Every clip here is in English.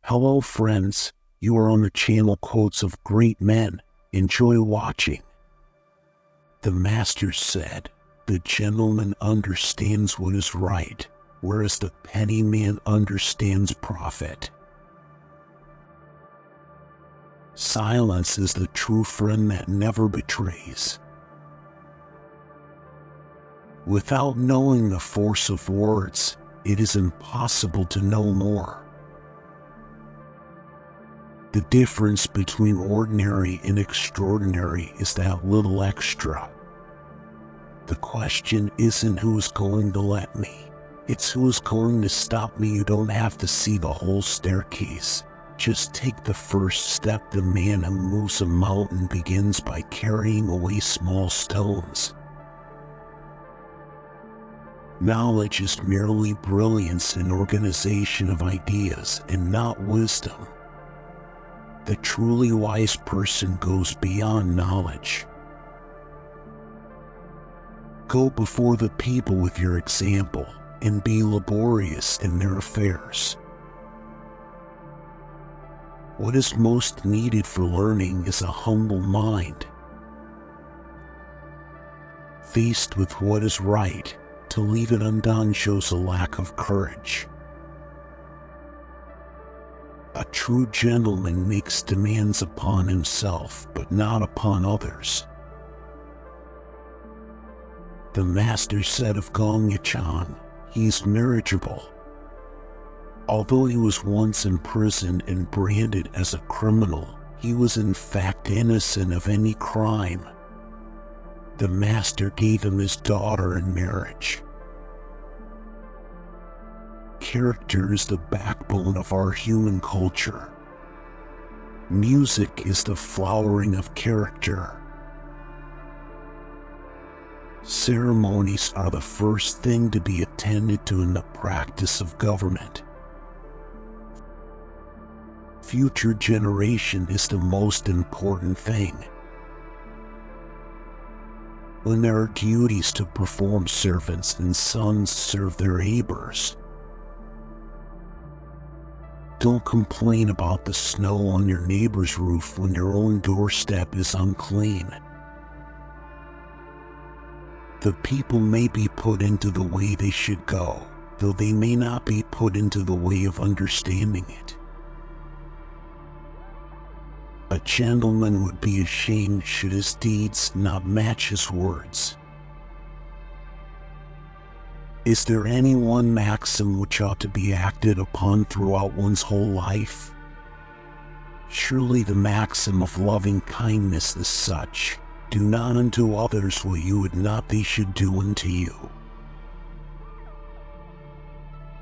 Hello friends, you are on the channel Quotes of Great Men. Enjoy watching. The master said, "The gentleman understands what is right, whereas the petty man understands profit." Silence is the true friend that never betrays. Without knowing the force of words, it is impossible to know more. The difference between ordinary and extraordinary is that little extra. The question isn't who's going to let me, it's who's going to stop me. You don't have to see the whole staircase. Just take the first step. The man who moves a mountain begins by carrying away small stones. Knowledge is merely brilliance and organization of ideas, and not wisdom. The truly wise person goes beyond knowledge. Go before the people with your example, and be laborious in their affairs. What is most needed for learning is a humble mind. Faced with what is right, to leave it undone shows a lack of courage. A true gentleman makes demands upon himself, but not upon others. The master said of Gong Yachan, "He's marriageable." Although he was once imprisoned and branded as a criminal, he was in fact innocent of any crime. The master gave him his daughter in marriage. Character is the backbone of our human culture. Music is the flowering of character. Ceremonies are the first thing to be attended to in the practice of government. Future generation is the most important thing. When there are duties to perform, servants and sons serve their neighbors. Don't complain about the snow on your neighbor's roof when your own doorstep is unclean. The people may be put into the way they should go, though they may not be put into the way of understanding it. A gentleman would be ashamed should his deeds not match his words. Is there any one maxim which ought to be acted upon throughout one's whole life? Surely the maxim of loving kindness is such: do not unto others what you would not they should do unto you.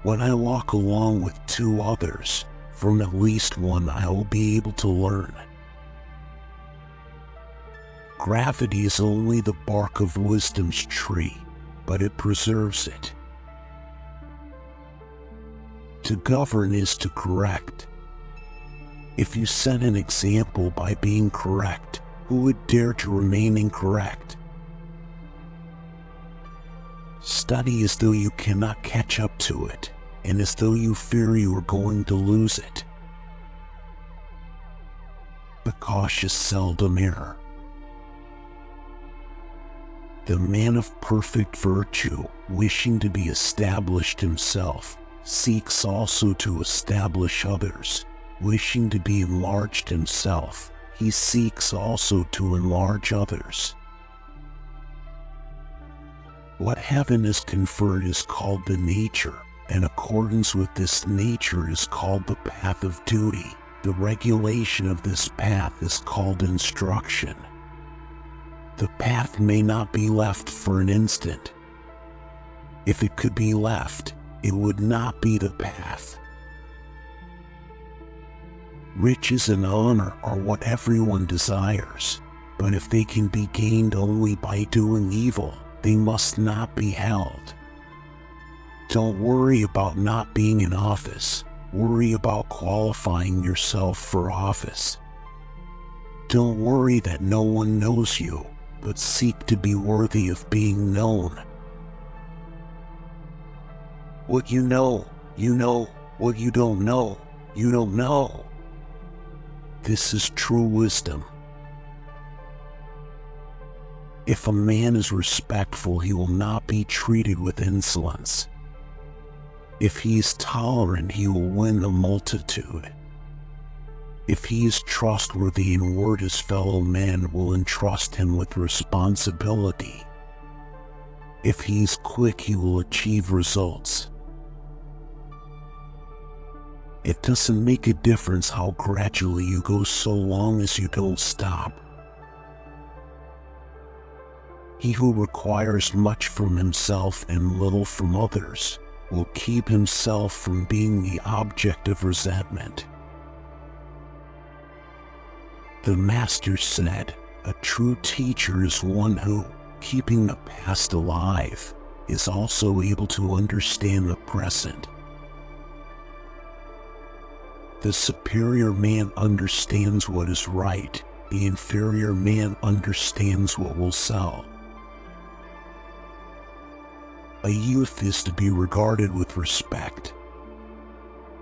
When I walk along with two others, from at least one I will be able to learn. Gravity is only the bark of wisdom's tree, but it preserves it. To govern is to correct. If you set an example by being correct, who would dare to remain incorrect? Study as though you cannot catch up to it, and as though you fear you are going to lose it. The cautious seldom err. The man of perfect virtue, wishing to be established himself, seeks also to establish others. Wishing to be enlarged himself, he seeks also to enlarge others. What heaven has conferred is called the nature, and accordance with this nature is called the path of duty. The regulation of this path is called instruction. The path may not be left for an instant. If it could be left, it would not be the path. Riches and honor are what everyone desires, but if they can be gained only by doing evil, they must not be held. Don't worry about not being in office, worry about qualifying yourself for office. Don't worry that no one knows you, but seek to be worthy of being known. What you know. What you don't know, You don't know. This is true wisdom. If a man is respectful, he will not be treated with insolence. If he is tolerant, he will win the multitude. If he is trustworthy and word, his fellow men will entrust him with responsibility. If he is quick, he will achieve results. It doesn't make a difference how gradually you go so long as you don't stop. He who requires much from himself and little from others will keep himself from being the object of resentment. The master said, "A true teacher is one who, keeping the past alive, is also able to understand the present." The superior man understands what is right. The inferior man understands what will sell. A youth is to be regarded with respect.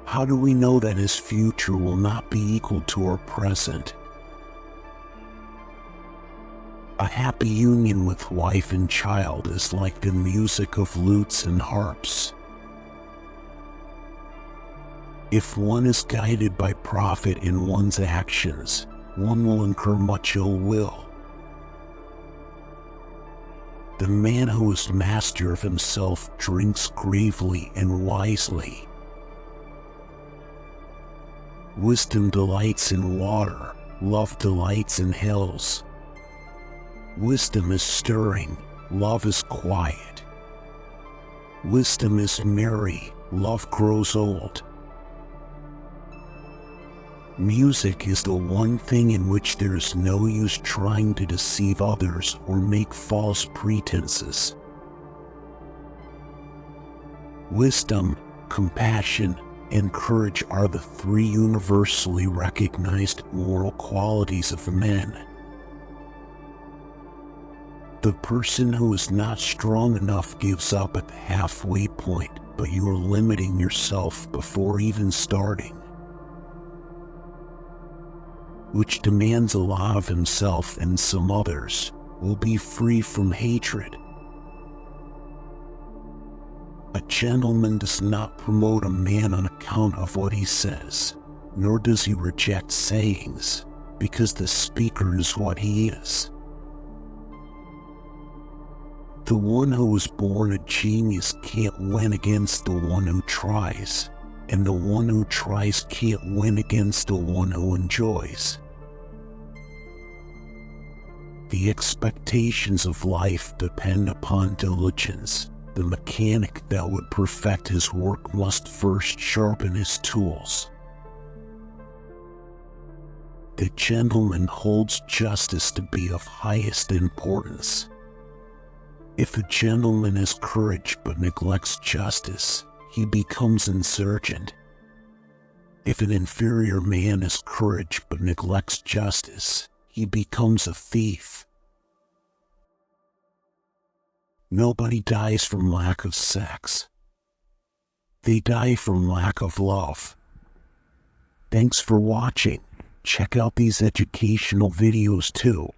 How do we know that his future will not be equal to our present? A happy union with wife and child is like the music of lutes and harps. If one is guided by profit in one's actions, one will incur much ill will. The man who is master of himself drinks gravely and wisely. Wisdom delights in water, love delights in hills. Wisdom is stirring, love is quiet. Wisdom is merry, love grows old. Music is the one thing in which there is no use trying to deceive others or make false pretenses. Wisdom, compassion, and courage are the three universally recognized moral qualities of men. The person who is not strong enough gives up at the halfway point, but you are limiting yourself before even starting. Which demands a lot of himself and some others, will be free from hatred. A gentleman does not promote a man on account of what he says, nor does he reject sayings, because the speaker is what he is. The one who was born a genius can't win against the one who tries, and the one who tries can't win against the one who enjoys. The expectations of life depend upon diligence. The mechanic that would perfect his work must first sharpen his tools. The gentleman holds justice to be of highest importance. If a gentleman has courage but neglects justice, he becomes insurgent. If an inferior man has courage but neglects justice, he becomes a thief. Nobody dies from lack of sex. They die from lack of love. Thanks for watching. Check out these educational videos too.